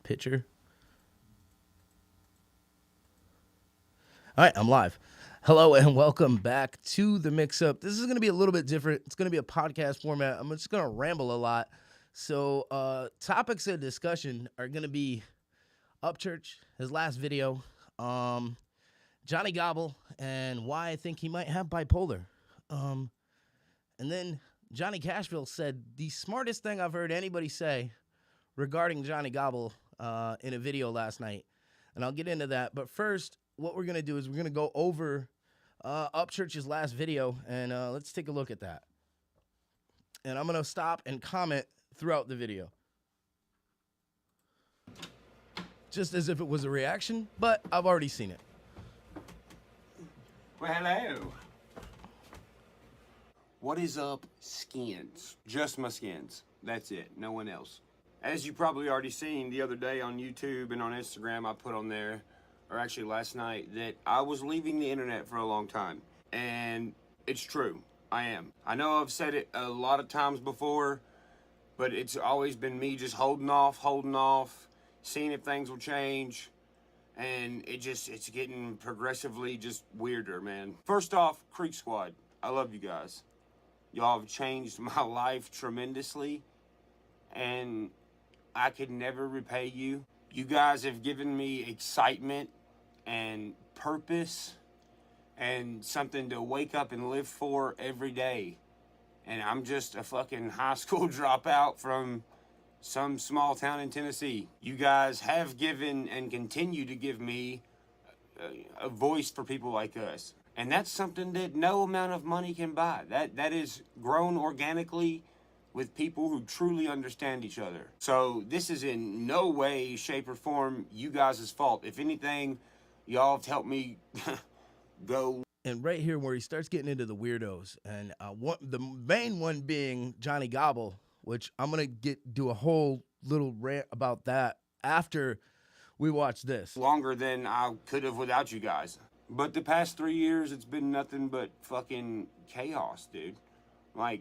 Picture. All right, I'm live. Hello and welcome back to the mix-up. This is going to be a little bit different. It's going to be a podcast format. I'm just going to ramble a lot. So topics of discussion are going to be Upchurch, his last video, Johnny Gobble, and why I think he might have bipolar. And then Johnny Cashville said the smartest thing I've heard anybody say regarding Johnny Gobble in a video last night. And I'll get into that. But first, what we're going to do is we're going to go over Upchurch's last video, and let's take a look at that. And I'm going to stop and comment throughout the video. Just as if it was a reaction, but I've already seen it. Well, hello. What is up, skins? Just my skins. That's it. No one else. As you probably already seen the other day on YouTube and on Instagram, I put on there, or actually last night, that I was leaving the internet for a long time. And it's true. I am. I know I've said it a lot of times before, but it's always been me just holding off, seeing if things will change. And it's getting progressively just weirder, man. First off, Creek Squad, I love you guys. Y'all have changed my life tremendously, and I could never repay you. You guys have given me excitement and purpose and something to wake up and live for every day. And I'm just a fucking high school dropout from some small town in Tennessee. You guys have given and continue to give me a voice for people like us. And that's something that no amount of money can buy. That is grown organically with people who truly understand each other. So this is in no way, shape, or form you guys' fault. If anything, y'all have helped me go. And right here where he starts getting into the weirdos, and the main one being Johnny Gobble, which I'm going to do a whole little rant about that after we watch this. Longer than I could have without you guys. But the past 3 years, it's been nothing but fucking chaos, dude. Like,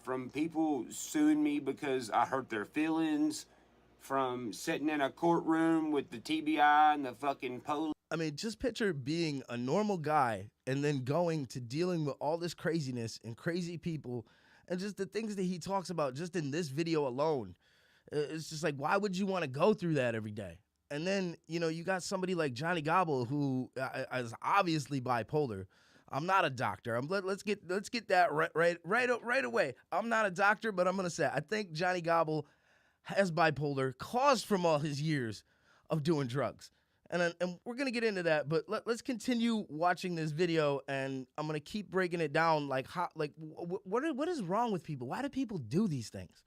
from people suing me because I hurt their feelings, from sitting in a courtroom with the TBI and the fucking police. I mean, just picture being a normal guy and then going to dealing with all this craziness and crazy people and just the things that he talks about just in this video alone. It's just like, why would you want to go through that every day? And then, you know, you got somebody like Johnny Gobble who is obviously bipolar. I'm not a doctor. Let's get that right away. I'm not a doctor, but I'm gonna say I think Johnny Gobble has bipolar, caused from all his years of doing drugs. And we're gonna get into that, but let's continue watching this video, and I'm gonna keep breaking it down. Like, what is wrong with people? Why do people do these things?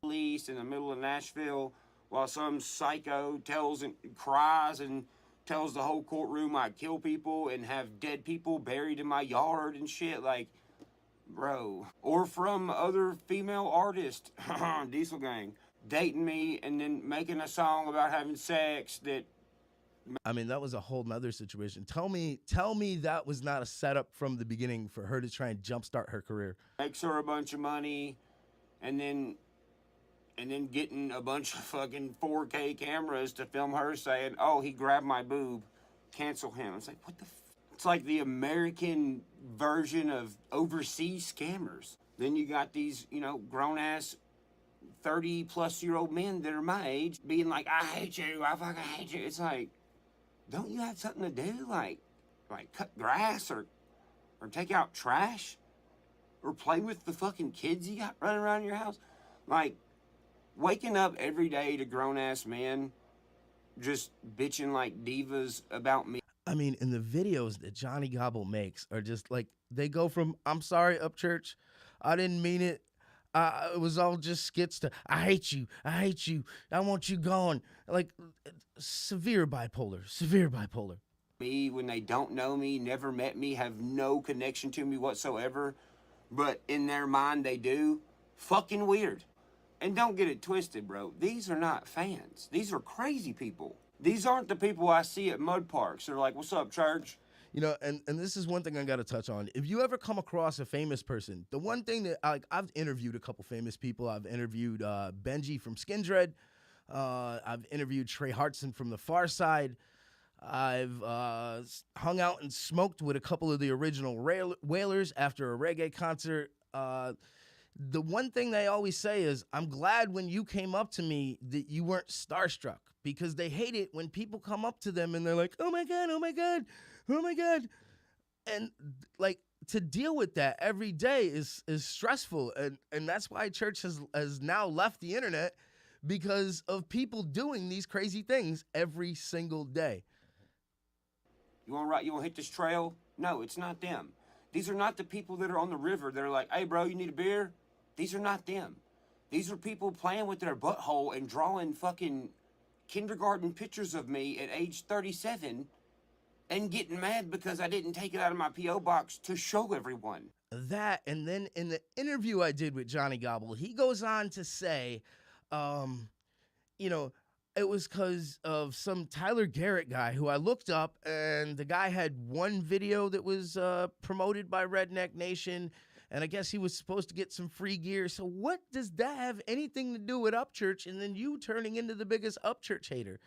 Police in the middle of Nashville, while some psycho tells and cries and tells the whole courtroom I kill people and have dead people buried in my yard and shit, like, bro. Or from other female artists, Diesel Gang, dating me and then making a song about having sex that... I mean, that was a whole nother situation. Tell me that was not a setup from the beginning for her to try and jumpstart her career. Makes her a bunch of money, and then getting a bunch of fucking 4K cameras to film her saying, oh, he grabbed my boob, cancel him. It's like, what the It's like the American version of overseas scammers. Then you got these, you know, grown-ass 30-plus-year-old men that are my age being like, I hate you, I fucking hate you. It's like, don't you have something to do? Like cut grass or take out trash? Or play with the fucking kids you got running around your house? Like, waking up every day to grown-ass men just bitching like divas about me. I mean, in the videos that Johnny Gobble makes are just like, they go from, I'm sorry, Upchurch, I didn't mean it, it was all just skits, to, I hate you, I want you gone. Like, severe bipolar. Me, when they don't know me, never met me, have no connection to me whatsoever, but in their mind they do. Fucking weird. And don't get it twisted, bro. These are not fans. These are crazy people. These aren't the people I see at mud parks. They're like, what's up, church? And this is one thing I got to touch on. If you ever come across a famous person, the one thing that I've interviewed a couple famous people. I've interviewed Benji from Skindred. I've interviewed Trey Hartson from The Far Side. I've hung out and smoked with a couple of the original Wailers after a reggae concert. The one thing they always say is, I'm glad when you came up to me that you weren't starstruck, because they hate it when people come up to them and they're like, oh my God, oh my God, oh my God. And like, to deal with that every day is stressful. And that's why church has now left the internet, because of people doing these crazy things every single day. You want to hit this trail? No, it's not them. These are not the people that are on the river. They're like, hey, bro, you need a beer? These are not them. These are people playing with their butthole and drawing fucking kindergarten pictures of me at age 37 and getting mad because I didn't take it out of my P.O. box to show everyone. That, and then in the interview I did with Johnny Gobble, he goes on to say, it was because of some Tyler Garrett guy who I looked up, and the guy had one video that was promoted by Redneck Nation, and I guess he was supposed to get some free gear. So what does that have anything to do with Upchurch, and then you turning into the biggest Upchurch hater?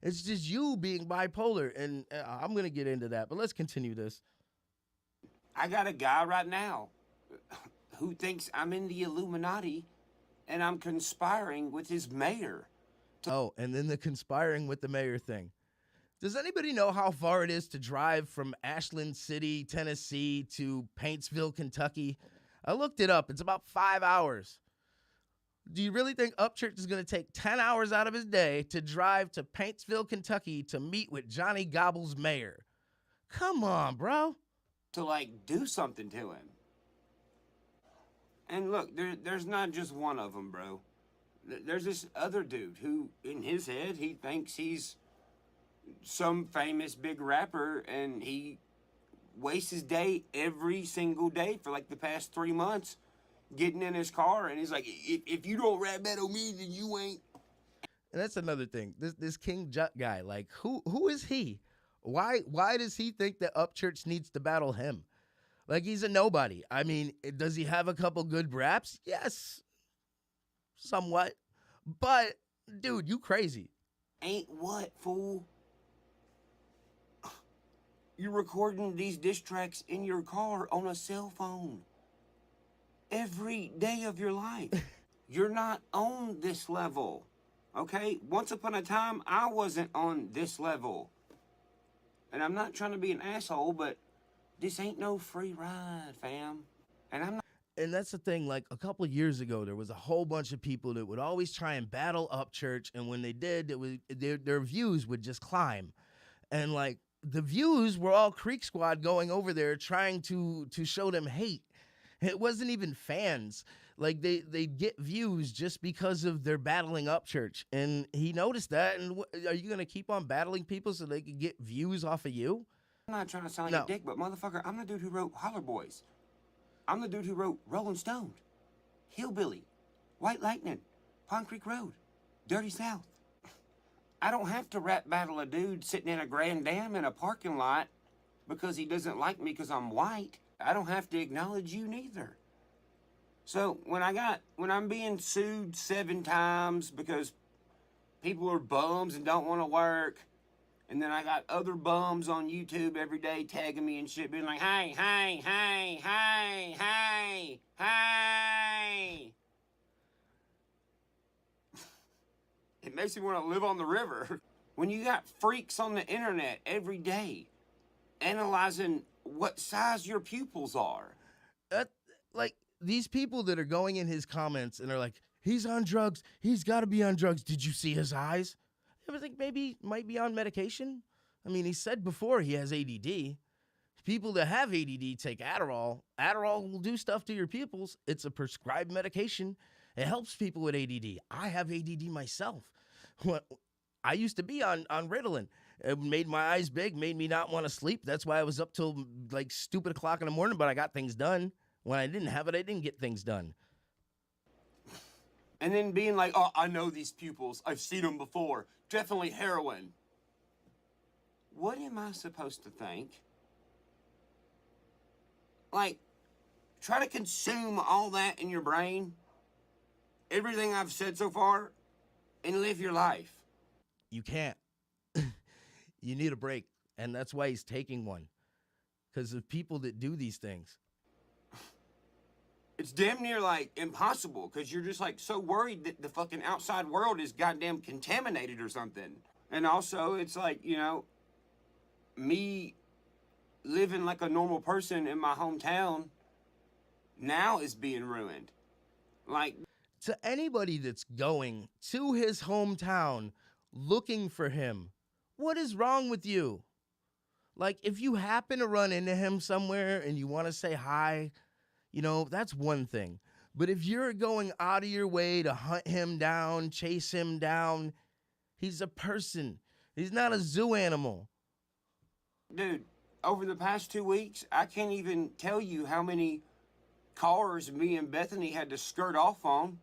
It's just you being bipolar, and I'm going to get into that, but let's continue this. I got a guy right now who thinks I'm in the Illuminati, and I'm conspiring with his mayor. Oh, and then the conspiring with the mayor thing. Does anybody know how far it is to drive from Ashland City, Tennessee to Paintsville, Kentucky? I looked it up. It's about 5 hours. Do you really think Upchurch is going to take 10 hours out of his day to drive to Paintsville, Kentucky to meet with Johnny Gobble's mayor? Come on, bro. To, like, do something to him. And look, there's not just one of them, bro. There's this other dude who, in his head, he thinks he's some famous big rapper, and he wastes his day every single day for like the past 3 months getting in his car, and he's like, if you don't rap battle me, then you ain't. And that's another thing. This King Jut guy, like, who is he? Why does he think that Upchurch needs to battle him? Like, he's a nobody. I mean, does he have a couple good raps? Yes. Somewhat. But, dude, you crazy. Ain't what, fool? You're recording these diss tracks in your car on a cell phone every day of your life. You're not on this level, okay? Once upon a time, I wasn't on this level. And I'm not trying to be an asshole, but this ain't no free ride, fam. And I'm not. And that's the thing, like, a couple of years ago, there was a whole bunch of people that would always try and battle Upchurch, and when they did, their views would just climb. And, like, the views were all Creek Squad going over there trying to show them hate. It wasn't even fans. Like, they get views just because of their battling Upchurch. And he noticed that, and are you going to keep on battling people so they can get views off of you? I'm not trying to sound like a dick, but motherfucker, I'm the dude who wrote Holler Boys. I'm the dude who wrote Rolling Stone, Hillbilly, White Lightning, Pond Creek Road, Dirty South. I don't have to rap battle a dude sitting in a Grand Dam in a parking lot because he doesn't like me because I'm white. I don't have to acknowledge you neither. So when I'm being sued 7 times because people are bums and don't want to work, and then I got other bums on YouTube every day tagging me and shit, being like, hey, hey, hey, hey, hey, hey. It makes me want to live on the river. When you got freaks on the internet every day analyzing what size your pupils are. Like, these people that are going in his comments and are like, he's on drugs. He's got to be on drugs. Did you see his eyes? I think maybe he might be on medication. I mean, he said before he has ADD. People that have ADD take Adderall. Adderall will do stuff to your pupils. It's a prescribed medication. It helps people with ADD. I have ADD myself. I used to be on Ritalin. It made my eyes big, made me not want to sleep. That's why I was up till like stupid o'clock in the morning, but I got things done. When I didn't have it, I didn't get things done. And then being like, oh, I know these pupils. I've seen them before. Definitely heroin. What am I supposed to think Like, try to consume all that in your brain, everything I've said so far, and live your life. You can't. You need a break. And that's why he's taking one. Because of people that do these things. It's damn near like impossible because you're just like so worried that the fucking outside world is goddamn contaminated or something. And also, it's like, me living like a normal person in my hometown now is being ruined. Like, To anybody that's going to his hometown looking for him, what is wrong with you? Like, if you happen to run into him somewhere and you want to say hi, that's one thing. But if you're going out of your way to hunt him down, chase him down, he's a person. He's not a zoo animal. dude, over the past 2 weeks, I can't even tell you how many cars me and Bethany had to skirt off on.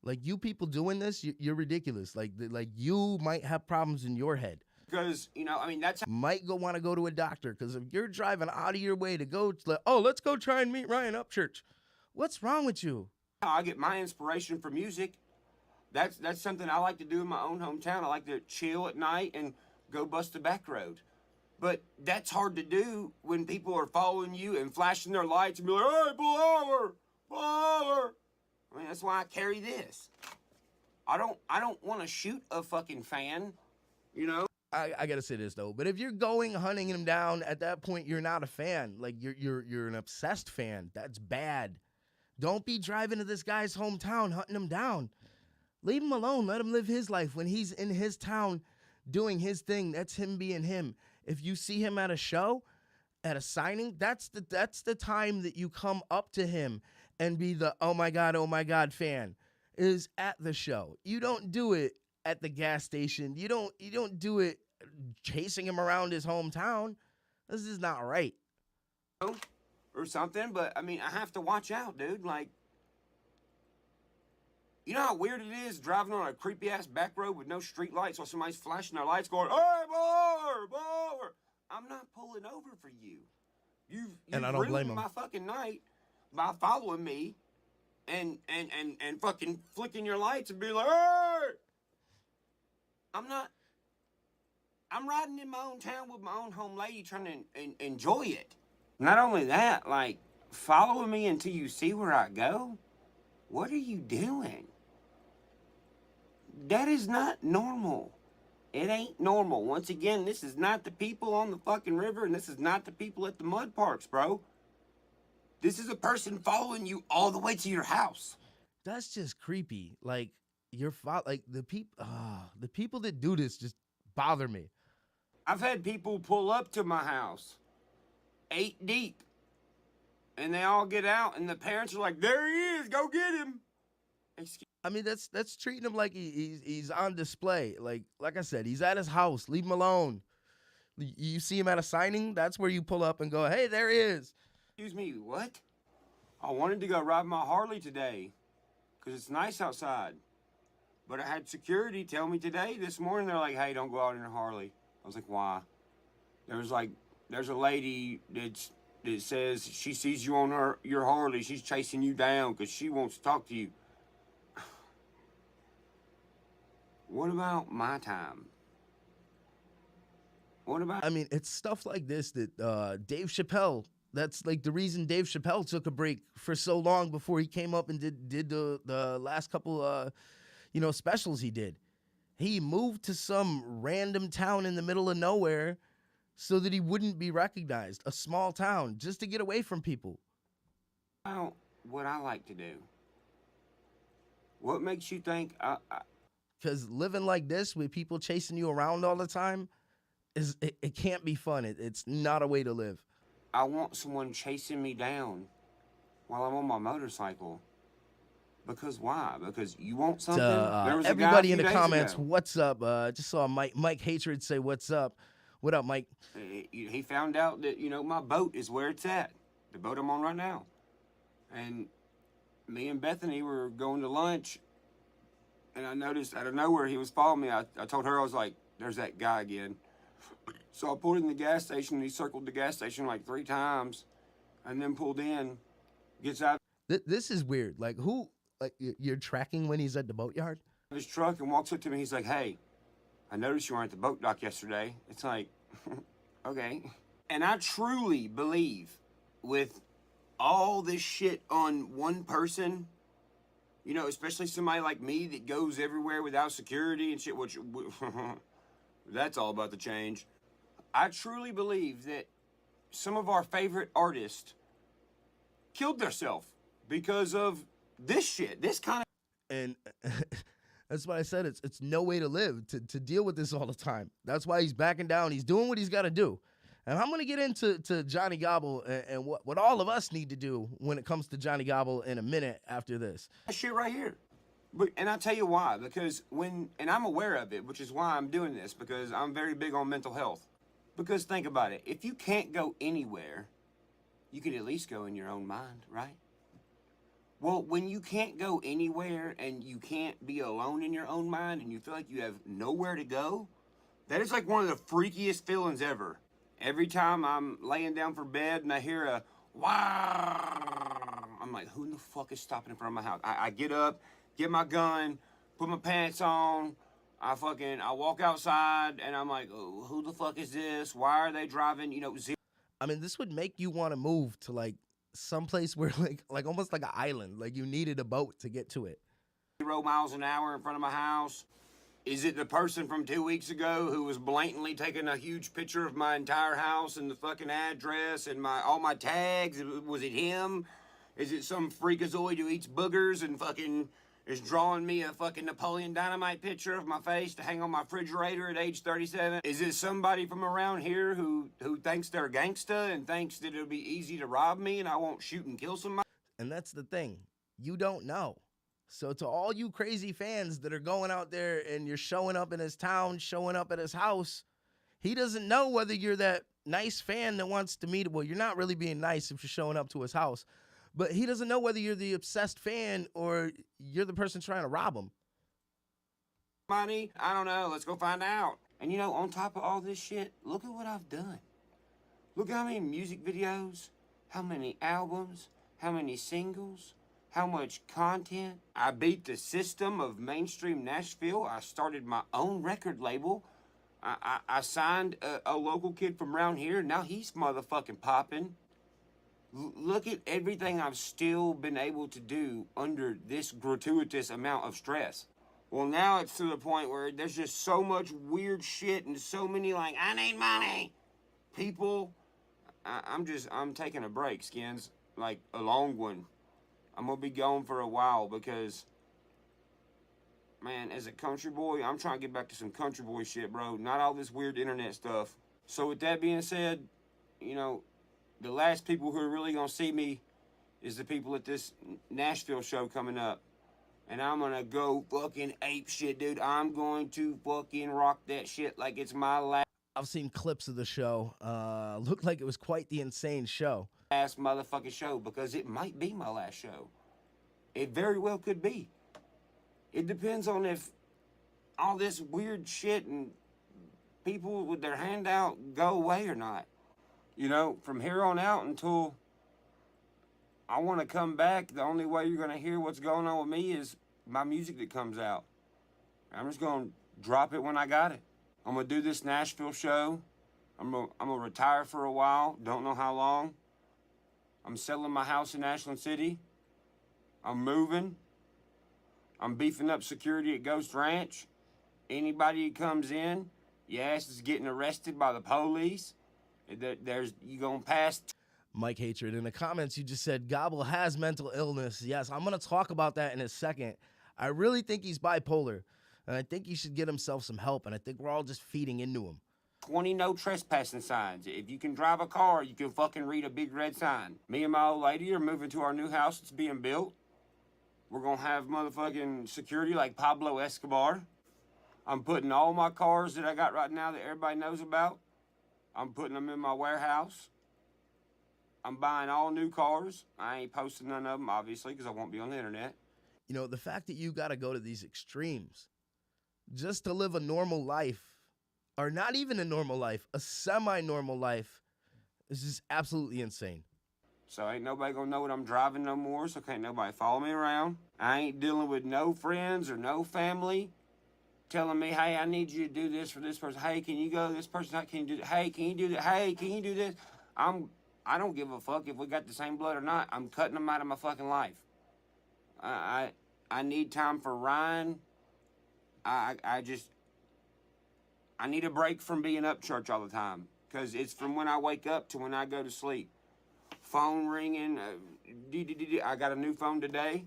Like, you people doing this, you're ridiculous. Like you might have problems in your head. Because, that's Might want to go to a doctor. Because if you're driving out of your way to go, let's go try and meet Ryan Upchurch. What's wrong with you? how I get my inspiration for music. That's something I like to do in my own hometown. I like to chill at night and go bust the back road. But that's hard to do when people are following you and flashing their lights and be like, hey, pull over, pull over. I mean, that's why I carry this. I don't want to shoot a fucking fan, I gotta say this though, but if you're going hunting him down, at that point you're not a fan. Like you're an obsessed fan. That's bad. Don't be driving to this guy's hometown hunting him down. Leave him alone. Let him live his life. When he's in his town doing his thing, that's him being him. If you see him at a show, at a signing, that's the time that you come up to him and be the oh my god fan. Is at the show. You don't do it at the gas station. You don't do it chasing him around his hometown. This is not right. or something. But I mean, I have to watch out, dude. Like, you know how weird it is driving on a creepy ass back road with no street lights while somebody's flashing their lights, going, "Hey, pull over!" I'm not pulling over for you. You've And I don't blame ruined him. my fucking night by following me and fucking flicking your lights and be like, "Hey!" I'm riding in my own town with my own home lady trying to enjoy it. Not only that, like, following me until you see where I go? What are you doing? That is not normal. It ain't normal. Once again, this is not the people on the fucking river, and this is not the people at the mud parks, bro. This is a person following you all the way to your house. That's just creepy. Like like the people that do this just bother me. I've had people pull up to my house, 8 deep, and they all get out, and the parents are like, "There he is, go get him." I mean, that's treating him like he's on display. Like I said, he's at his house. Leave him alone. You see him at a signing, that's where you pull up and go, "Hey, there he is." Excuse me, what? I wanted to go ride my Harley today because it's nice outside. But I had security tell me today, this morning, they're like, "Hey, don't go out in a Harley." I was like, "Why?" There's a lady that says she sees you on your Harley. She's chasing you down because she wants to talk to you. What about my time? What about... I mean, it's stuff like this that Dave Chappelle. That's like the reason Dave Chappelle took a break for so long before he came up and did the last couple specials he did. He moved to some random town in the middle of nowhere so that he wouldn't be recognized. A small town, just to get away from people. What I like to do? What makes you think Because living like this with people chasing you around all the time, it can't be fun. It's not a way to live. I want someone chasing me down while I'm on my motorcycle? Because why? Because you want something? There was everybody a in guy the a few days comments, ago. what's up? Just saw Mike Hatred say, "What's up?" What up, Mike? He found out that, my boat is where it's at. The boat I'm on right now. And me and Bethany were going to lunch, and I noticed out of nowhere he was following me. I told her, I was like, "There's that guy again." So I pulled in the gas station, and he circled the gas station like 3 times. and then pulled in, gets out This is weird. Like who? Like you're tracking when he's at the boatyard? of his truck and walks up to me. He's like, "Hey, I noticed you weren't at the boat dock yesterday." It's like, okay. And I truly believe with all this shit on one person, you know, especially somebody like me that goes everywhere without security and shit, which that's all about to change. I truly believe that some of our favorite artists killed themselves because of this shit. This kind of And that's why I said it's no way to live to deal with this all the time. That's why he's backing down. He's doing what he's got to do. And I'm going to get into Johnny Gobble and what all of us need to do when it comes to Johnny Gobble in a minute after this. shit right here. And I'll tell you why. Because and I'm aware of it, which is why I'm doing this, because I'm very big on mental health. Because think about it. If you can't go anywhere, you can at least go in your own mind, right? Well, when you can't go anywhere and you can't be alone in your own mind and you feel like you have nowhere to go, that is like one of the freakiest feelings ever. Every time I'm laying down for bed and I hear a wow, I'm like, who the fuck is stopping in front of my house? I get up, get my gun, put my pants on, I walk outside and I'm like, oh, who the fuck is this? Why are they driving, zero I mean, this would make you want to move to like someplace where like almost like an island. Like you needed a boat to get to it. miles an hour in front of my house? Is it the person from 2 weeks ago who was blatantly taking a huge picture of my entire house and the fucking address and all my tags? Was it him? Is it some freakazoid who eats boogers and fucking is drawing me a fucking Napoleon Dynamite picture of my face to hang on my refrigerator at age 37? Is it somebody from around here who thinks they're gangsta and thinks that it'll be easy to rob me and I won't shoot and kill somebody? And that's the thing. You don't know. So to all you crazy fans that are going out there and you're showing up in his town, showing up at his house, he doesn't know whether you're that nice fan that wants to meet. Well, you're not really being nice if you're showing up to his house, but he doesn't know whether you're the obsessed fan or you're the person trying to rob him. Money? I don't know. Let's go find out. And on top of all this shit, look at what I've done. Look how many music videos, how many albums, how many singles, how much content. I beat the system of mainstream Nashville. I started my own record label. I signed a local kid from around here. Now he's motherfucking popping. Look at everything I've still been able to do under this gratuitous amount of stress. Well, now it's to the point where there's just so much weird shit and so many like, I need money people. I'm taking a break, Skins. Like a long one. I'm gonna be gone for a while because, man, as a country boy, I'm trying to get back to some country boy shit, bro. Not all this weird internet stuff. So with that being said, the last people who are really gonna see me is the people at this Nashville show coming up. And I'm gonna go fucking ape shit, dude. I'm going to fucking rock that shit like it's my last I've seen clips of the show. Looked like it was quite the insane show. motherfucking show because it might be my last show. It very well could be. It depends on if all this weird shit and people with their hand out go away or not. From here on out until I want to come back, the only way you're going to hear what's going on with me is my music that comes out. I'm just going to drop it when I got it. I'm going to do this Nashville show. I'm going to retire for a while. Don't know how long. I'm selling my house in Ashland City. I'm moving. I'm beefing up security at Ghost Ranch. Anybody that comes in, your ass is getting arrested by the police. You gonna pass. Mike Hatred, in the comments, you just said Gobble has mental illness. Yes, I'm going to talk about that in a second. I really think he's bipolar, and I think he should get himself some help, and I think we're all just feeding into him. 20 no trespassing signs. If you can drive a car, you can fucking read a big red sign. Me and my old lady are moving to our new house that's being built. We're gonna have motherfucking security like Pablo Escobar. I'm putting all my cars that I got right now that everybody knows about, I'm putting them in my warehouse. I'm buying all new cars. I ain't posting none of them, obviously, because I won't be on the internet. The fact that you got to go to these extremes just to live a normal life, or not even a normal life, a semi-normal life, is just absolutely insane. So ain't nobody gonna know what I'm driving no more, so can't nobody follow me around. I ain't dealing with no friends or no family telling me, hey, I need you to do this for this person. Hey, can you go to this person? Can you do that? Hey, can you do that? Hey, can you do this? I don't give a fuck if we got the same blood or not. I'm cutting them out of my fucking life. I need time for Ryan. I need a break from being Upchurch all the time, because it's from when I wake up to when I go to sleep. Phone ringing. I got a new phone today.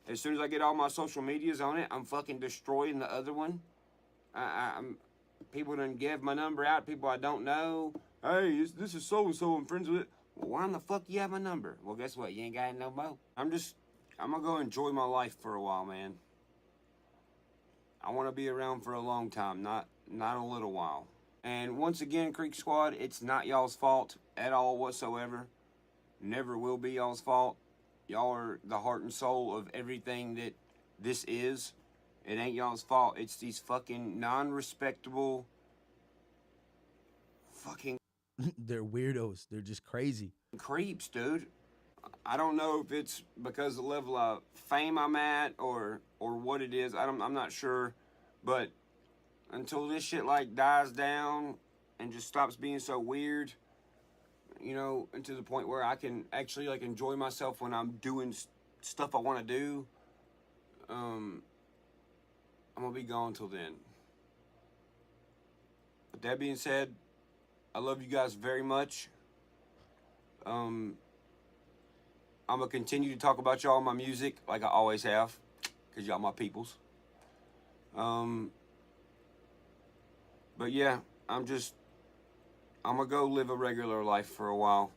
As soon as I get all my social medias on it, I'm fucking destroying the other one. People done give my number out. People I don't know. Hey, this is so and so. I'm friends with it. Well, why in the fuck you have my number? Well, guess what? You ain't got it no more. I'm gonna go enjoy my life for a while, man. I want to be around for a long time, not a little while. And once again, Creek Squad, it's not y'all's fault at all whatsoever. Never will be y'all's fault. Y'all are the heart and soul of everything that this is. It ain't y'all's fault. It's these fucking non-respectable fucking They're weirdos. They're just crazy. creeps, dude. I don't know if it's because of the level of fame I'm at or what it is. I'm not sure. But until this shit like dies down and just stops being so weird, you know, and to the point where I can actually like enjoy myself when I'm doing stuff I want to do, I'm gonna be gone till then. But that being said, I love you guys very much. I'm gonna continue to talk about y'all in my music like I always have, cause y'all my peoples. But yeah, I'm gonna go live a regular life for a while,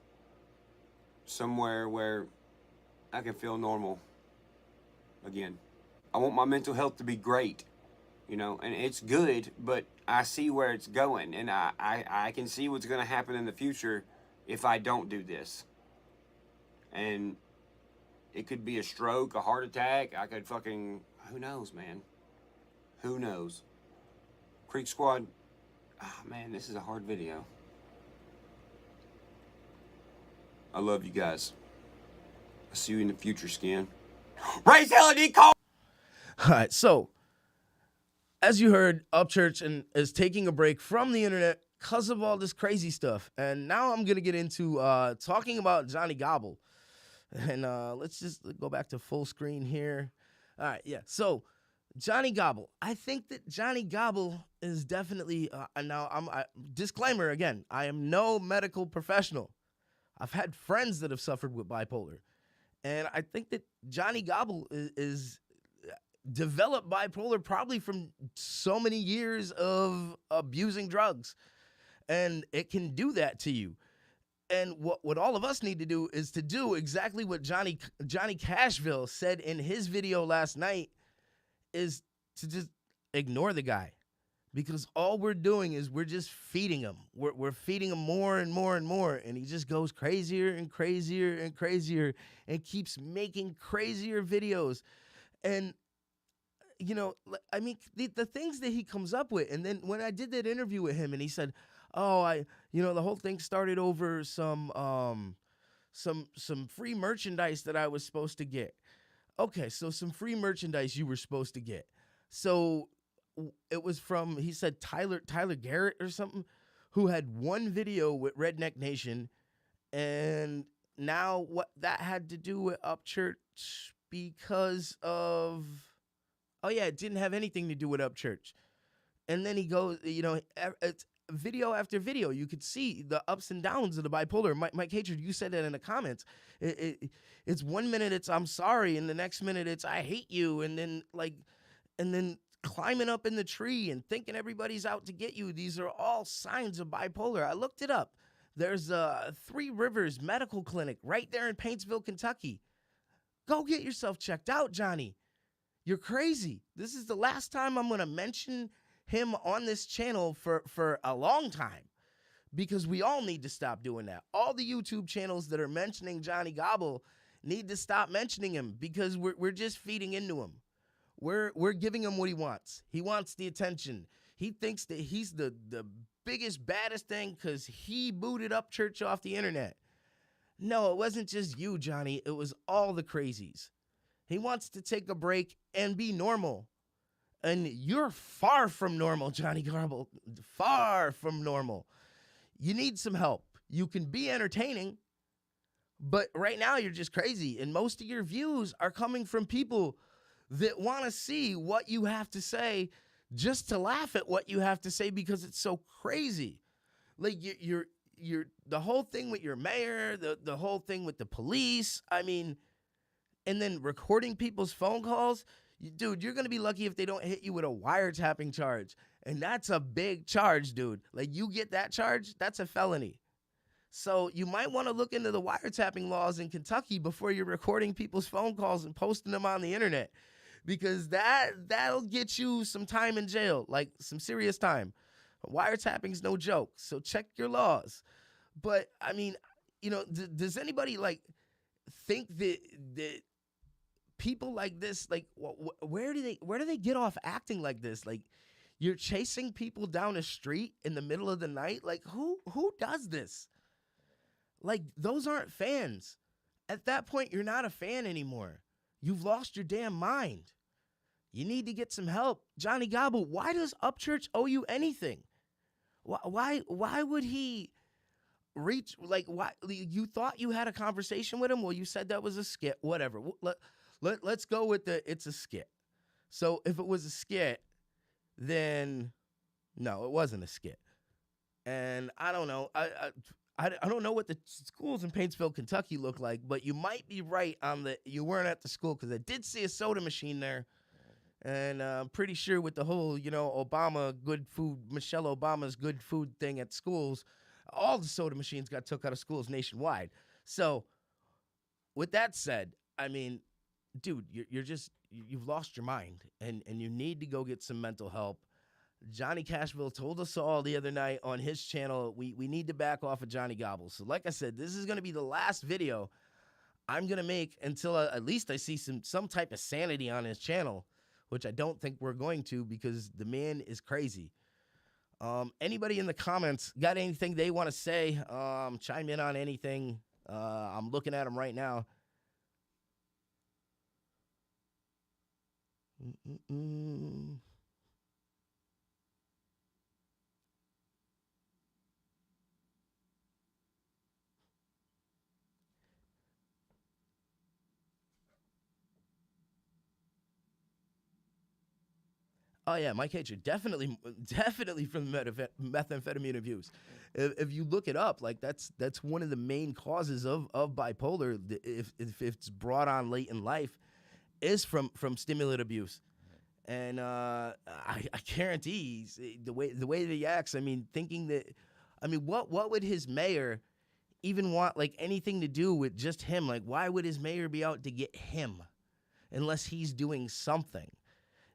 somewhere where I can feel normal again. I want my mental health to be great, you know, and it's good, but I see where it's going, and I can see what's gonna happen in the future if I don't do this. And it could be a stroke, a heart attack. I could fucking, who knows, man? Who knows? Creek Squad, man, this is a hard video. I love you guys. I'll see you in the future, Skin. Raise LED call! All right, so as you heard, Upchurch is taking a break from the internet because of all this crazy stuff. And now I'm going to get into talking about Johnny Gobble. And let's just go back to full screen here. All right, yeah. So Johnny Gobble. I think that Johnny Gobble is definitely, disclaimer again, I am no medical professional. I've had friends that have suffered with bipolar. And I think that Johnny Gobble is developed bipolar probably from so many years of abusing drugs. And it can do that to you. And what all of us need to do is to do exactly what Johnny Cashville said in his video last night, is to just ignore the guy. Because all we're doing is we're just feeding him. We're feeding him more and more and more. And he just goes crazier and crazier and crazier and keeps making crazier videos. And, you know, I mean, the things that he comes up with. And then when I did that interview with him and he said, oh, the whole thing started over some free merchandise that I was supposed to get. Okay, so some free merchandise you were supposed to get. So it was from, he said, Tyler Garrett or something, who had one video with Redneck Nation. And now what that had to do with Upchurch because of, oh yeah, it didn't have anything to do with Upchurch. And then he goes, it's video after video. You could see the ups and downs of the bipolar. Mike Hatred, you said that in the comments. It's 1 minute it's I'm sorry, and the next minute it's I hate you, and then climbing up in the tree and thinking everybody's out to get you. These are all signs of bipolar. I looked it up. There's a Three Rivers Medical Clinic right there in Paintsville, Kentucky. Go get yourself checked out, Johnny. You're crazy. This is the last time I'm going to mention him on this channel for a long time, because we all need to stop doing that. All the YouTube channels that are mentioning Johnny Gobble need to stop mentioning him, because we're just feeding into him. We're giving him what he wants. He wants the attention. He thinks that he's the biggest, baddest thing because he booted Upchurch off the internet. No, it wasn't just you, Johnny. It was all the crazies. He wants to take a break and be normal. And you're far from normal, Johnny Gobble. Far from normal. You need some help. You can be entertaining, but right now you're just crazy. And most of your views are coming from people that want to see what you have to say just to laugh at what you have to say because it's so crazy. Like you're the whole thing with your mayor, the whole thing with the police. I mean, and then recording people's phone calls. Dude, you're going to be lucky if they don't hit you with a wiretapping charge. And that's a big charge, dude. Like, you get that charge, that's a felony. So you might want to look into the wiretapping laws in Kentucky before you're recording people's phone calls and posting them on the internet, because that'll get you some time in jail, like some serious time. Wiretapping's no joke, so check your laws. But I mean, does anybody like think that people like this, like, where do they get off acting like this? Like, you're chasing people down a street in the middle of the night. Like, who does this? Like, those aren't fans. At that point, you're not a fan anymore. You've lost your damn mind. You need to get some help. Johnny Gobble, why does Upchurch owe you anything? Why would he reach, like, why? You thought you had a conversation with him? Well, you said that was a skit. Whatever. Let's go with it's a skit. So if it was a skit, then no, it wasn't a skit. And I don't know. I don't know what the schools in Paintsville, Kentucky look like, but you might be right on you weren't at the school, because I did see a soda machine there. And I'm pretty sure with the whole, Obama good food, Michelle Obama's good food thing at schools, all the soda machines got took out of schools nationwide. So with that said, I mean, dude, you've lost your mind, and you need to go get some mental help. Johnny Cashville told us all the other night on his channel, we need to back off of Johnny Gobble. So like I said, this is going to be the last video I'm going to make until at least I see some type of sanity on his channel, which I don't think we're going to, because the man is crazy. Anybody in the comments got anything they want to say? Chime in on anything. I'm looking at them right now. Oh yeah, Mike Hatcher, definitely from methamphetamine abuse. If you look it up, like that's one of the main causes of bipolar. If it's brought on late in life, is from stimulant abuse. And I guarantee the way that he acts. I mean, what would his mayor even want, like, anything to do with just him? Like, why would his mayor be out to get him unless he's doing something?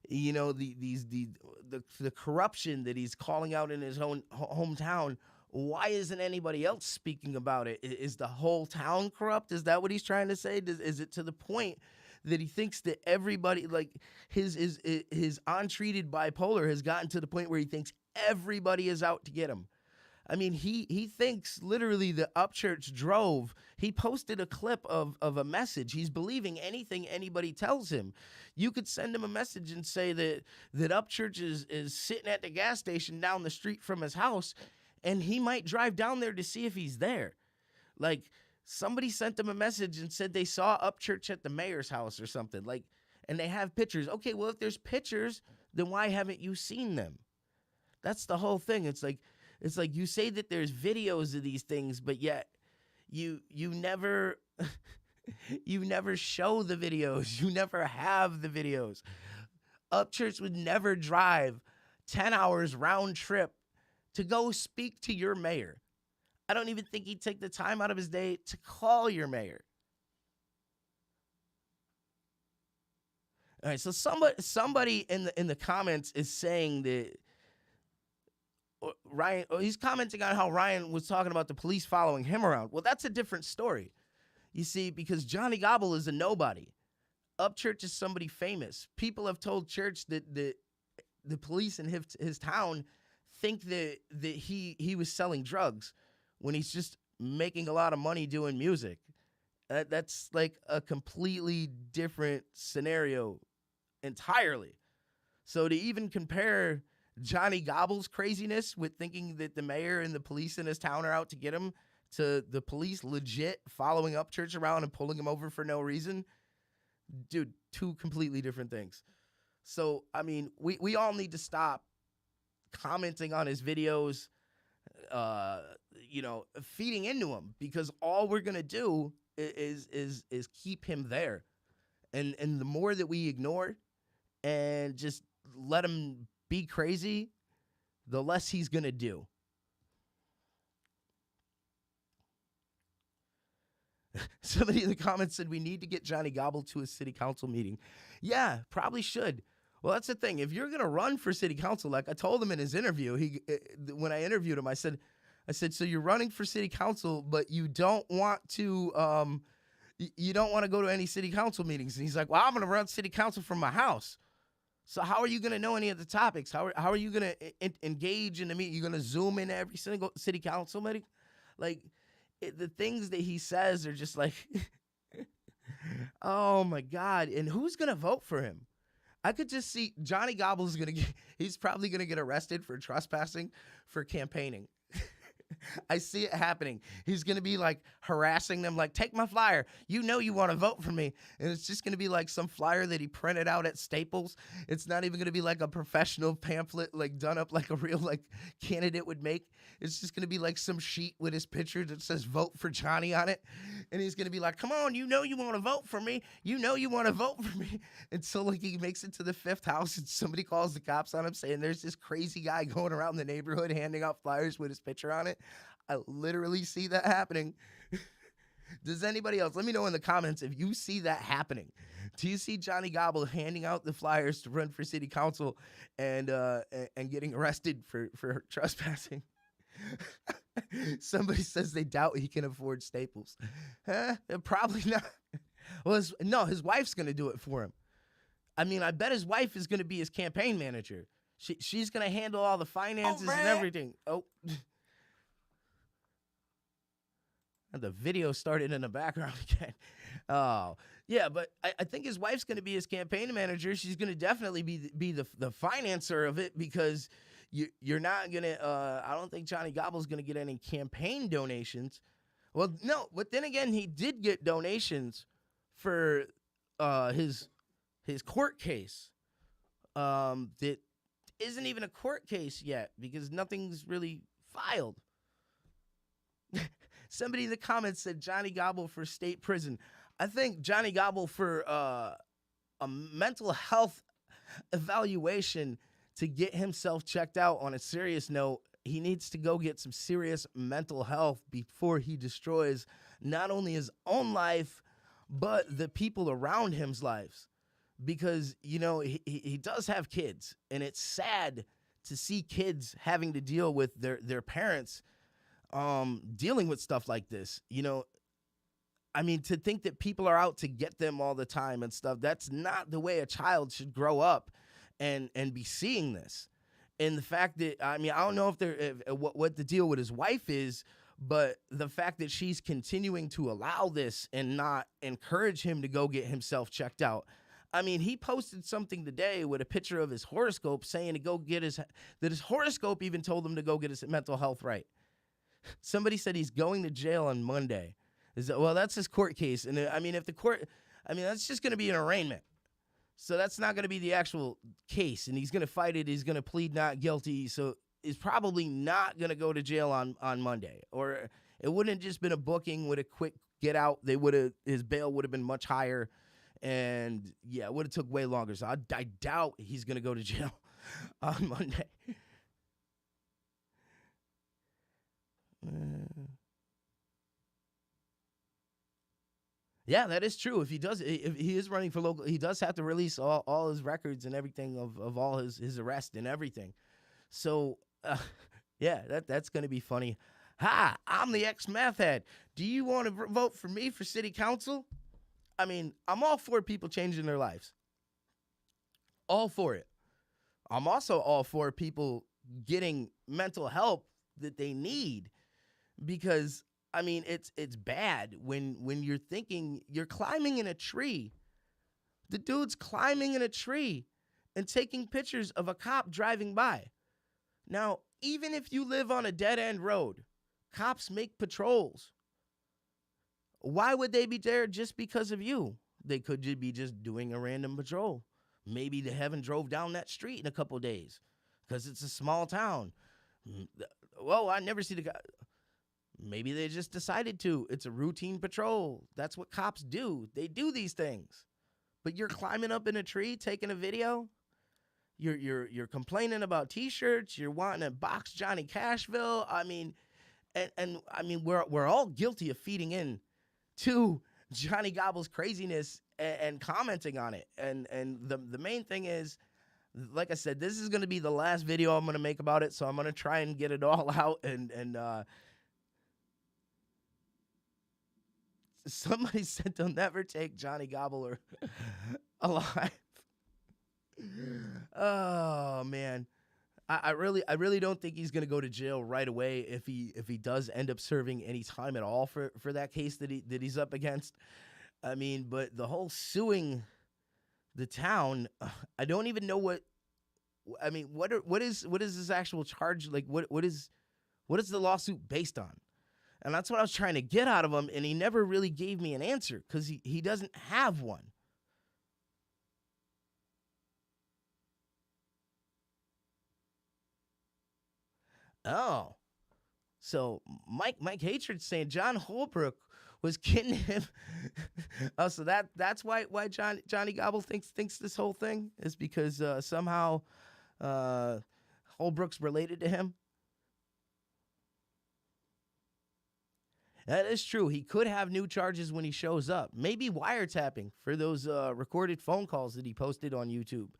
The corruption that he's calling out in his own hometown. Why isn't anybody else speaking about it? Is the whole town corrupt? Is that what he's trying to say? Is it to the point that he thinks that everybody, like, his untreated bipolar has gotten to the point where he thinks everybody is out to get him? I mean, he thinks literally the Upchurch drove. He posted a clip of a message. He's believing anything anybody tells him. You could send him a message and say that Upchurch is sitting at the gas station down the street from his house, and he might drive down there to see if he's there. Like, somebody sent him a message and said they saw Upchurch at the mayor's house or something. Like, and they have pictures. Okay, well, if there's pictures, then why haven't you seen them? That's the whole thing. It's like you say that there's videos of these things, but yet you never you never show the videos. You never have the videos. Upchurch would never drive 10 hours round trip to go speak to your mayor. I don't even think he'd take the time out of his day to call your mayor. All right, so somebody in the comments is saying that Ryan, he's commenting on how Ryan was talking about the police following him around. Well, that's a different story. You see, because Johnny Gobble is a nobody. Upchurch is somebody famous. People have told Church that the police in his town think that he was selling drugs when he's just making a lot of money doing music. That's like a completely different scenario entirely. So to even compare Johnny Gobble's craziness with thinking that the mayor and the police in his town are out to get him to the police legit following Upchurch around and pulling him over for no reason, dude, two completely different things. So, I mean, we all need to stop commenting on his videos, uh, feeding into him, because all we're gonna do is keep him there, and the more that we ignore and just let him be crazy, the less he's gonna do. Somebody in the comments said we need to get Johnny Gobble to a city council meeting. Yeah, probably should. Well, that's the thing. If you're gonna run for city council, like I told him in his interview, when I interviewed him, I said, so you're running for city council, but you don't want to, you don't want to go to any city council meetings. And he's like, well, I'm gonna run city council from my house. So how are you gonna know any of the topics? How are you gonna engage in the meeting? You're gonna zoom in every single city council meeting, like. The things that he says are just like, oh my God. And who's going to vote for him? I could just see Johnny Gobble's he's probably going to get arrested for trespassing for campaigning. I see it happening. He's going to be like harassing them, like, take my flyer. You know you want to vote for me. And it's just going to be like some flyer that he printed out at Staples. It's not even going to be like a professional pamphlet, like done up like a real like candidate would make. It's just going to be like some sheet with his picture that says vote for Johnny on it. And he's going to be like, come on, you know you want to vote for me. You know you want to vote for me. Until like he makes it to the 5th house and somebody calls the cops on him saying there's this crazy guy going around the neighborhood handing out flyers with his picture on it. I literally see that happening. Does anybody else? Let me know in the comments if you see that happening. Do you see Johnny Gobble handing out the flyers to run for city council and getting arrested for trespassing? Somebody says they doubt he can afford Staples. Probably not. Well, his wife's going to do it for him. I mean, I bet his wife is going to be his campaign manager. She's going to handle all the finances and everything. Oh. The video started in the background again. Oh, yeah, but I think his wife's going to be his campaign manager. She's going to definitely be the financer of it, because you're not going to, I don't think Johnny Gobble's going to get any campaign donations. Well, no, but then again, he did get donations for his court case that isn't even a court case yet, because nothing's really filed. Somebody in the comments said Johnny Gobble for state prison. I think Johnny Gobble for a mental health evaluation to get himself checked out. On a serious note, he needs to go get some serious mental health before he destroys not only his own life, but the people around him's lives. Because, he does have kids, and it's sad to see kids having to deal with their parents dealing with stuff like this. I mean, to think that people are out to get them all the time and stuff, that's not the way a child should grow up and be seeing this. And the fact that, I mean, I don't know what the deal with his wife is, but the fact that she's continuing to allow this and not encourage him to go get himself checked out. I mean, he posted something today with a picture of his horoscope saying to go get that his horoscope even told him to go get his mental health right. Somebody said he's going to jail on Monday. Well, that's his court case. And I mean, that's just going to be an arraignment. So that's not going to be the actual case. And he's going to fight it. He's going to plead not guilty. So he's probably not going to go to jail on Monday. Or it wouldn't have just been a booking with a quick get out. His bail would have been much higher. And yeah, it would have took way longer. So I doubt he's going to go to jail on Monday. Yeah, that is true. If he is running for local, he does have to release all his records and everything of all his arrest and everything. So, yeah, that's going to be funny. Hi, I'm the ex-meth head. Do you want to vote for me for city council? I mean, I'm all for people changing their lives. All for it. I'm also all for people getting mental help that they need. Because, I mean, it's bad when you're thinking you're climbing in a tree. The dude's climbing in a tree and taking pictures of a cop driving by. Now, even if you live on a dead end road, cops make patrols. Why would they be there just because of you? They could be just doing a random patrol. Maybe they haven't drove down that street in a couple days because it's a small town. Well, I never see the guy. Maybe they just decided to. It's a routine patrol. That's what cops do. They do these things. But you're climbing up in a tree, taking a video. You're complaining about T-shirts. You're wanting to box Johnny Cashville. I mean, and I mean we're all guilty of feeding in to Johnny Gobble's craziness and commenting on it. And the main thing is, like I said, this is going to be the last video I'm going to make about it. So I'm going to try and get it all out. And somebody said they'll never take Johnny Gobble alive. Oh man, I really don't think he's gonna go to jail right away if he does end up serving any time at all for that case that he's up against. I mean, but the whole suing the town, I don't even know what. I mean, what is his actual charge? Like, what is the lawsuit based on? And that's what I was trying to get out of him, and he never really gave me an answer because he doesn't have one. Oh, so Mike Hatred's saying John Holbrook was getting him. Oh, so that's why Johnny Gobble thinks this whole thing is because somehow Holbrook's related to him. That is true. He could have new charges when he shows up. Maybe wiretapping for those recorded phone calls that he posted on YouTube.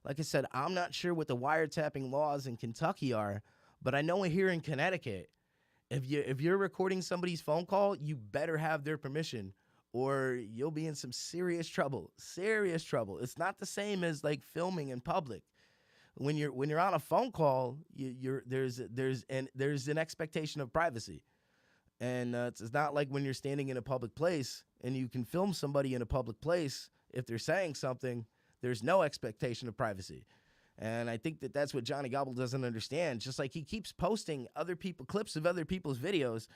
Like I said, I'm not sure what the wiretapping laws in Kentucky are, but I know here in Connecticut, if you're recording somebody's phone call, you better have their permission, or you'll be in some serious trouble. Serious trouble. It's not the same as like filming in public. When you're on a phone call, there's an expectation of privacy. And it's not like when you're standing in a public place and you can film somebody in a public place. If they're saying something, there's no expectation of privacy. And I think that's what Johnny Gobble doesn't understand. Just like he keeps posting clips of other people's videos.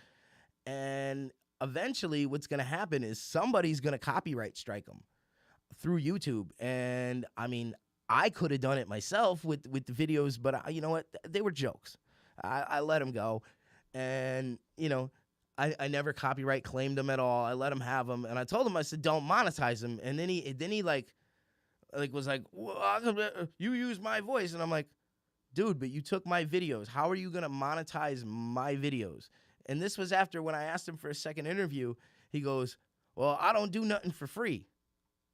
And eventually what's going to happen is somebody's going to copyright strike him through YouTube. And I mean, I could have done it myself with the videos, but you know what? They were jokes. I let them go. And, you know, I never copyright claimed them at all. I let him have them, and I told him, I said, don't monetize them. And then he was like, well, you use my voice, and I'm like, dude, but you took my videos. How are you gonna monetize my videos? And this was after when I asked him for a second interview. He goes, well, I don't do nothing for free.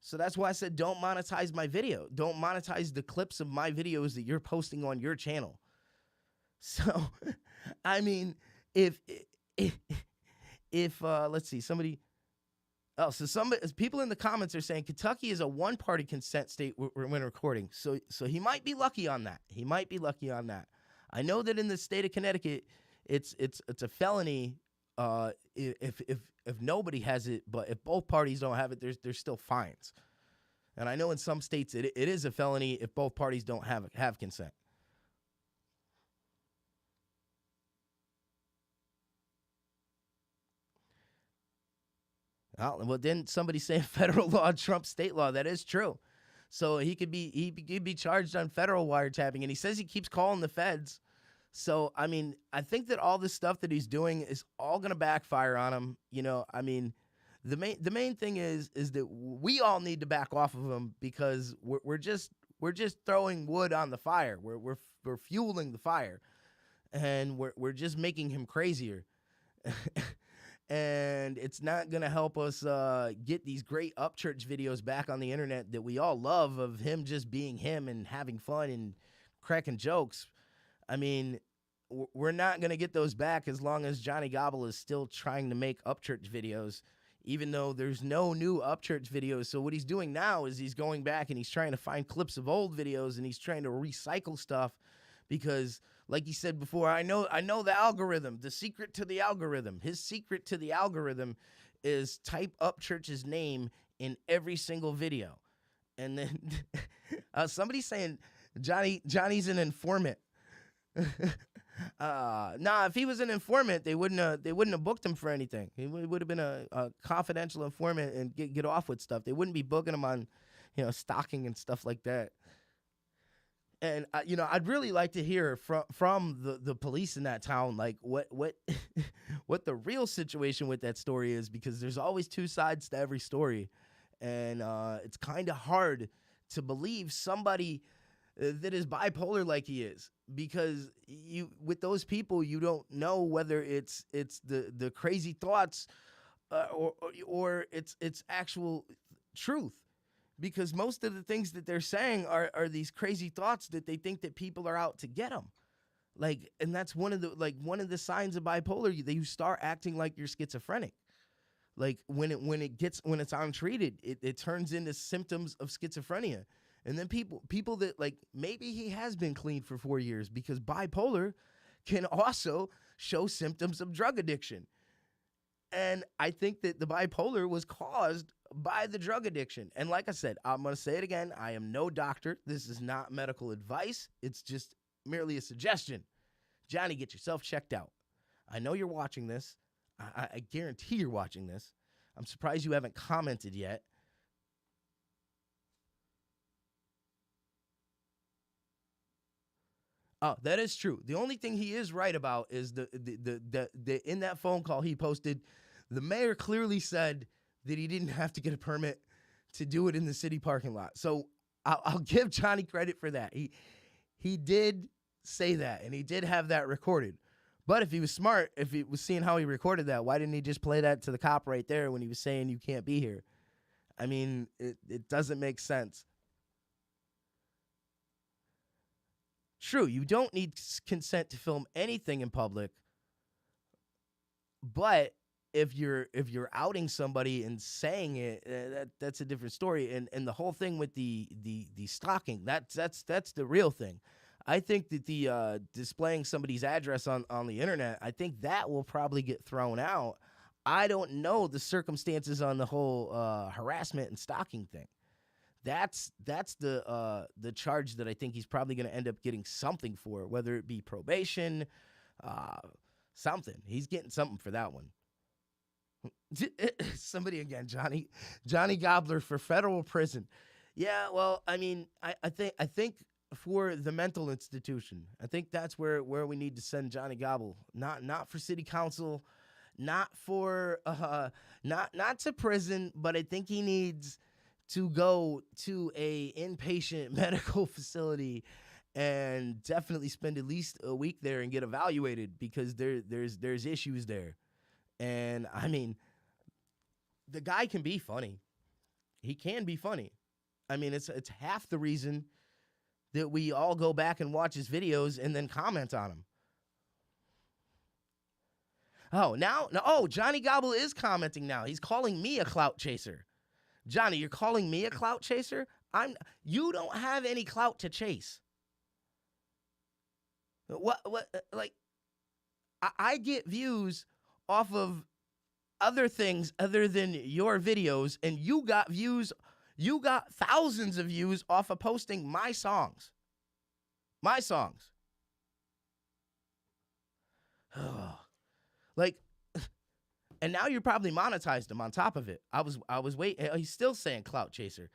So that's why I said, don't monetize my video. Don't monetize the clips of my videos that you're posting on your channel. So, I mean, if let's see, so people in the comments are saying Kentucky is a one-party consent state when recording. So he might be lucky on that. He might be lucky on that. I know that in the state of Connecticut, it's a felony if nobody has it, but if both parties don't have it, there's still fines. And I know in some states it is a felony if both parties don't have consent. Well, didn't somebody say federal law trumps state law? That is true. So he could be charged on federal wiretapping, and he says he keeps calling the feds. So I mean, I think that all this stuff that he's doing is all gonna backfire on him. You know, I mean, the main thing is that we all need to back off of him because we're just throwing wood on the fire. We're fueling the fire, and we're just making him crazier. And it's not going to help us get these great Upchurch videos back on the internet that we all love of him just being him and having fun and cracking jokes. I mean, we're not going to get those back as long as Johnny Gobble is still trying to make Upchurch videos, even though there's no new Upchurch videos. So what he's doing now is he's going back and he's trying to find clips of old videos and he's trying to recycle stuff because, Like he said before, I know the algorithm, the secret to the algorithm. His secret to the algorithm is type Upchurch's name in every single video. And then somebody's saying Johnny's an informant. Nah, if he was an informant, they wouldn't have booked him for anything. He would have been a confidential informant and get off with stuff. They wouldn't be booking him on, stalking and stuff like that. And I'd really like to hear from the police in that town, like what what the real situation with that story is, because there's always two sides to every story, and it's kind of hard to believe somebody that is bipolar like he is, because with those people you don't know whether it's the crazy thoughts or it's actual truth. Because most of the things that they're saying are these crazy thoughts that they think that people are out to get them. And that's one of the signs of bipolar. You start acting like you're schizophrenic. When it's untreated, it turns into symptoms of schizophrenia. And then people that maybe he has been clean for 4 years, because bipolar can also show symptoms of drug addiction. And I think that the bipolar was caused by the drug addiction. And like I said, I'm going to say it again. I am no doctor. This is not medical advice. It's just merely a suggestion. Johnny, get yourself checked out. I know you're watching this. I guarantee you're watching this. I'm surprised you haven't commented yet. Oh, that is true. The only thing he is right about is the in that phone call he posted, the mayor clearly said that he didn't have to get a permit to do it in the city parking lot. So I'll give Johnny credit for that. He did say that, and he did have that recorded. But if he was smart, if he was seeing how he recorded that, why didn't he just play that to the cop right there when he was saying you can't be here? I mean, it doesn't make sense. True, you don't need consent to film anything in public, but if you're outing somebody and saying it, that's a different story. And the whole thing with the stalking, that's the real thing. I think that the displaying somebody's address on the internet, I think that will probably get thrown out. I don't know the circumstances on the whole harassment and stalking thing. That's the charge that I think he's probably going to end up getting something for, whether it be probation, something. He's getting something for that one. Somebody again, Johnny Gobbler for federal prison. Yeah, well, I mean, I think for the mental institution, I think that's where we need to send Johnny Gobble. Not for city council, not for not to prison, but I think he needs to go to a inpatient medical facility and definitely spend at least a week there and get evaluated, because there's issues there. And I mean, the guy can be funny. He can be funny. I mean, it's half the reason that we all go back and watch his videos and then comment on him. Oh, Johnny Gobble is commenting now. He's calling me a clout chaser. Johnny, you're calling me a clout chaser? You don't have any clout to chase. What I get views off of other things other than your videos, and you got thousands of views off of posting my songs. My songs. And now you're probably monetized him on top of it. I was waiting. He's still saying clout chaser.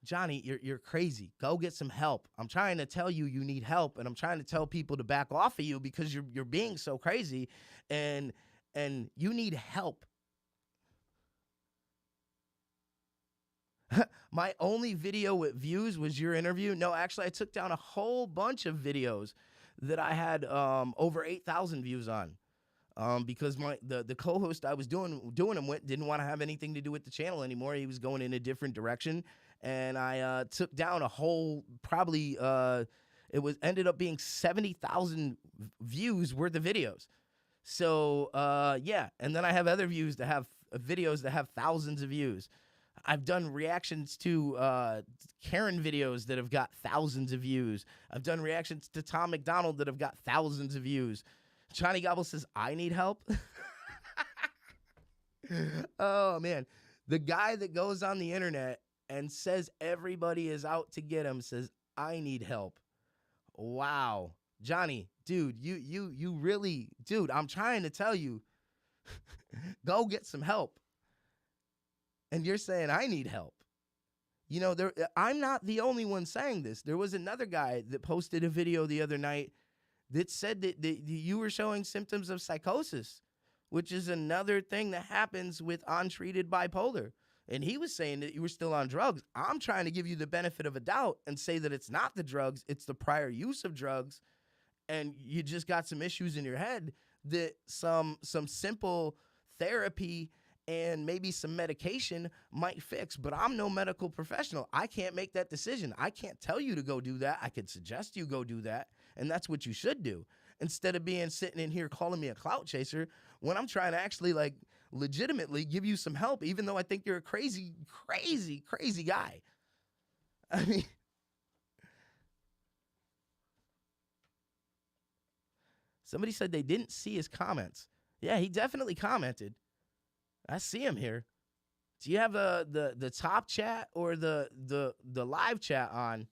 Johnny, you're crazy. Go get some help. I'm trying to tell you need help, and I'm trying to tell people to back off of you because you're being so crazy, and you need help. My only video with views was your interview. No, actually, I took down a whole bunch of videos that I had over 8,000 views on. Because the co-host I was doing him with didn't want to have anything to do with the channel anymore. He was going in a different direction, and I took down a whole probably ended up being 70,000 views worth of videos. So yeah, and then I have other videos that have thousands of views. I've done reactions to Karen videos that have got thousands of views. I've done reactions to Tom McDonald that have got thousands of views. Johnny Gobble says, I need help. Oh, man. The guy that goes on the internet and says everybody is out to get him says, I need help. Wow. Johnny, dude, you really, dude, I'm trying to tell you, go get some help. And you're saying, I need help. You know, I'm not the only one saying this. There was another guy that posted a video the other night that said that you were showing symptoms of psychosis, which is another thing that happens with untreated bipolar. And he was saying that you were still on drugs. I'm trying to give you the benefit of a doubt and say that it's not the drugs, it's the prior use of drugs, and you just got some issues in your head that some simple therapy and maybe some medication might fix. But I'm no medical professional. I can't make that decision. I can't tell you to go do that. I could suggest you go do that, and that's what you should do. Instead of sitting in here calling me a clout chaser when I'm trying to actually legitimately give you some help, even though I think you're a crazy, crazy, crazy guy. I mean, somebody said they didn't see his comments. Yeah, he definitely commented. I see him here. Do you have the top chat or the live chat on?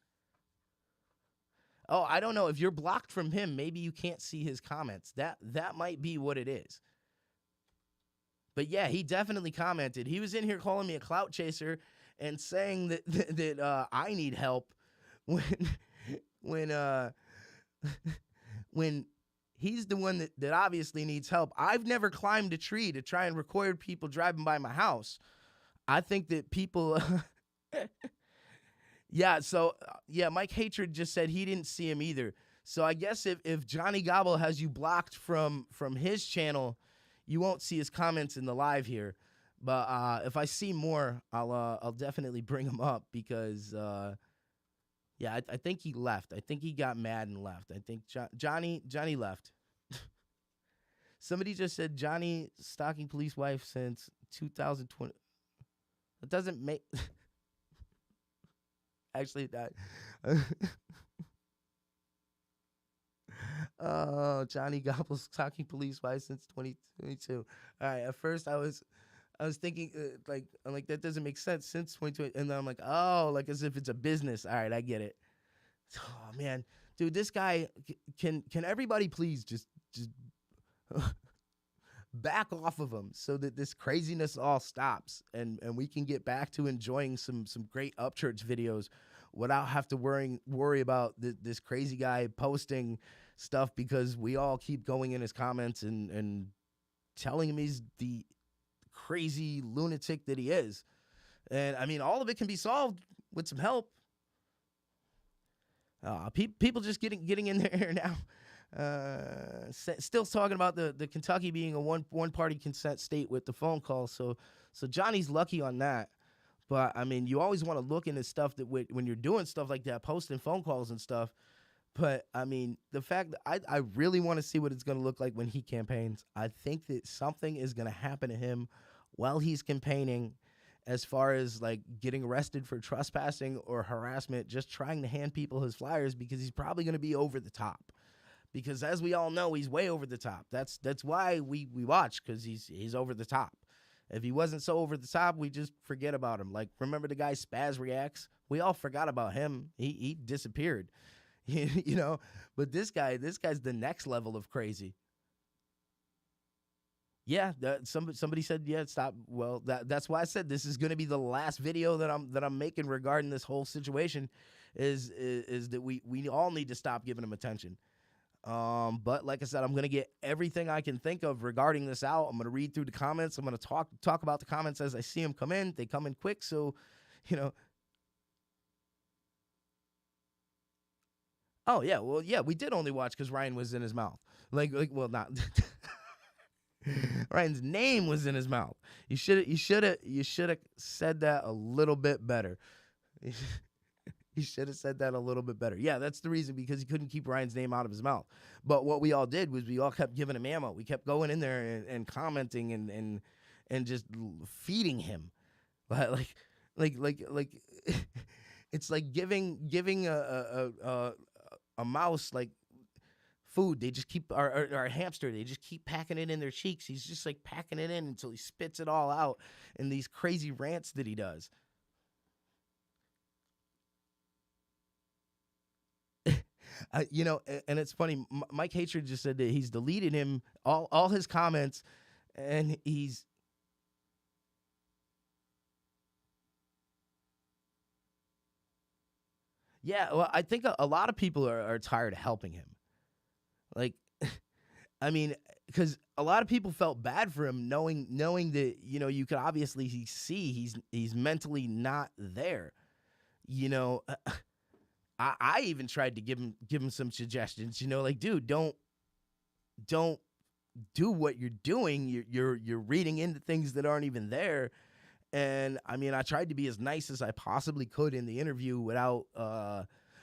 Oh, I don't know. If you're blocked from him, maybe you can't see his comments. That might be what it is. But yeah, he definitely commented. He was in here calling me a clout chaser and saying that I need help when he's the one that obviously needs help. I've never climbed a tree to try and record people driving by my house. I think that people yeah, so Mike Hatred just said he didn't see him either. So I guess if Johnny Gobble has you blocked from his channel, you won't see his comments in the live here. But if I see more, I'll definitely bring him up because I think he left. I think he got mad and left. I think Johnny left. Somebody just said Johnny stalking police wife since 2020. It doesn't make actually that. Oh, Johnny Gobble's talking police wife since 2022. All right, at first I was thinking I'm like that doesn't make sense since 2020, and then I'm like, oh, like as if it's a business. All right, I get it. Oh man, dude, this guy can everybody please just back off of him so that this craziness all stops and we can get back to enjoying some great Upchurch videos without have to worry about this crazy guy posting stuff because we all keep going in his comments and telling him he's the crazy lunatic that he is. And I mean, all of it can be solved with some help. People just getting in there now. Still talking about the Kentucky being a one party consent state with the phone call. So Johnny's lucky on that. But I mean, you always want to look into stuff that when you're doing stuff like that, posting phone calls and stuff. But I mean, the fact that I really want to see what it's going to look like when he campaigns. I think that something is going to happen to him while he's campaigning, as far as like getting arrested for trespassing or harassment, just trying to hand people his flyers, because he's probably going to be over the top. Because as we all know, he's way over the top. That's why we watch, because he's over the top. If he wasn't so over the top, we just forget about him. Like, remember the guy Spaz Reacts? We all forgot about him. He disappeared. You know, but this guy's the next level of crazy. Yeah, somebody said, yeah, stop. Well, that's why I said this is going to be the last video that I'm making regarding this whole situation, is that we all need to stop giving him attention. But like I said, I'm going to get everything I can think of regarding this out. I'm going to read through the comments. I'm going to talk about the comments as I see them come in. They come in quick, so, you know. Oh, yeah, well, yeah, we did only watch because Ryan was in his mouth. Well, not... Ryan's name was in his mouth. You should have said that a little bit better. You should have said that a little bit better. Yeah, that's the reason, because he couldn't keep Ryan's name out of his mouth. But what we all did was we all kept giving him ammo. We kept going in there and commenting and just feeding him. Like like it's like giving a mouse like food. They just keep our hamster. They just keep packing it in their cheeks. He's just like packing it in until he spits it all out in these crazy rants that he does. And it's funny. Mike Hatred just said that he's deleted him all his comments, and he's yeah. Well, I think a lot of people are tired of helping him. Like, I mean, because a lot of people felt bad for him, knowing that you could obviously see he's mentally not there. You know, I even tried to give him some suggestions. Like, dude, don't do what you're doing. You're reading into things that aren't even there. And I mean, I tried to be as nice as I possibly could in the interview without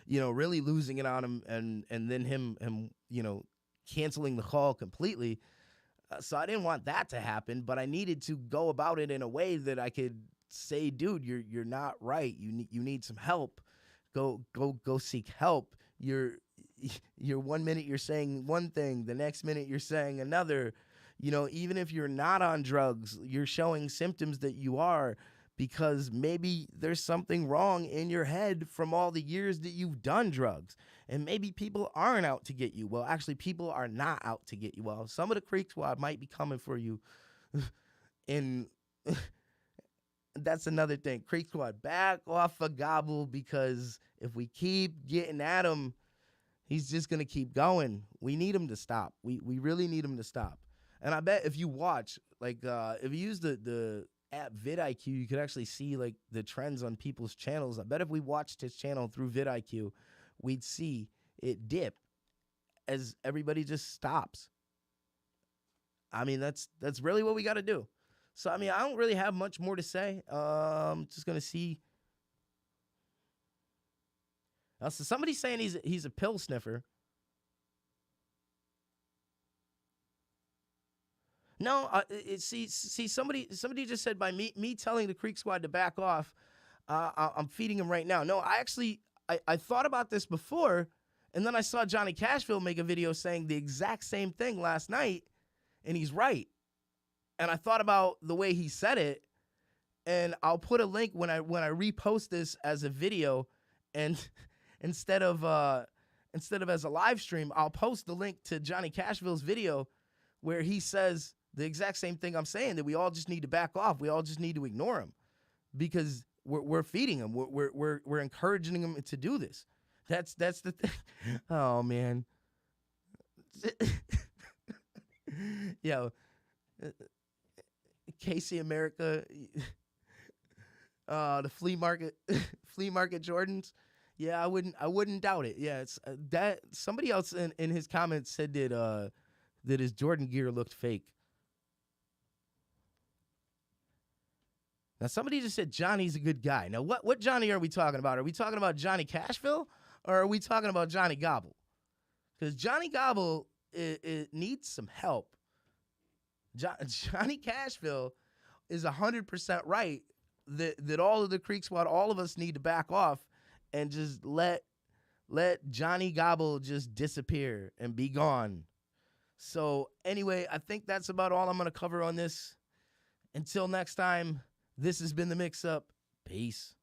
really losing it on him, and then him canceling the call completely. So I didn't want that to happen, but I needed to go about it in a way that I could say, dude, you're not right. You need some help. Go seek help. You're 1 minute you're saying one thing, the next minute you're saying another. Even if you're not on drugs, you're showing symptoms that you are, because maybe there's something wrong in your head from all the years that you've done drugs. And maybe people aren't out to get you. Well, actually, people are not out to get you. Well, some of the Creek Squad might be coming for you. And that's another thing. Creek Squad, back off of Gobble, because if we keep getting at him, he's just going to keep going. We need him to stop. We really need him to stop. And I bet if you watch, like, if you use the app vidIQ, you could actually see like the trends on people's channels. I bet if we watched his channel through vidIQ, we'd see it dip as everybody just stops. I mean, that's really what we got to do. So I mean, I don't really have much more to say. Just gonna see. So somebody's saying he's a pill sniffer. No, see, somebody just said by me telling the Creek Squad to back off, I'm feeding him right now. No, I thought about this before, and then I saw Johnny Cashville make a video saying the exact same thing last night, and he's right. And I thought about the way he said it, and I'll put a link when I repost this as a video, and instead of as a live stream, I'll post the link to Johnny Cashville's video where he says the exact same thing I'm saying, that we all just need to back off. We all just need to ignore him, because we're feeding him. We're encouraging him to do this. That's the thing. Oh man. Yo, Casey America, the flea market Jordans. Yeah, I wouldn't doubt it. Yeah, it's that somebody else in his comments said that his Jordan gear looked fake. Now, somebody just said Johnny's a good guy. Now, what Johnny are we talking about? Are we talking about Johnny Cashville, or are we talking about Johnny Gobble? Because Johnny Gobble it needs some help. Johnny Cashville is 100% right that all of the Creek Squad, all of us need to back off and just let Johnny Gobble just disappear and be gone. So anyway, I think that's about all I'm going to cover on this. Until next time, this has been The Mix Up. Peace.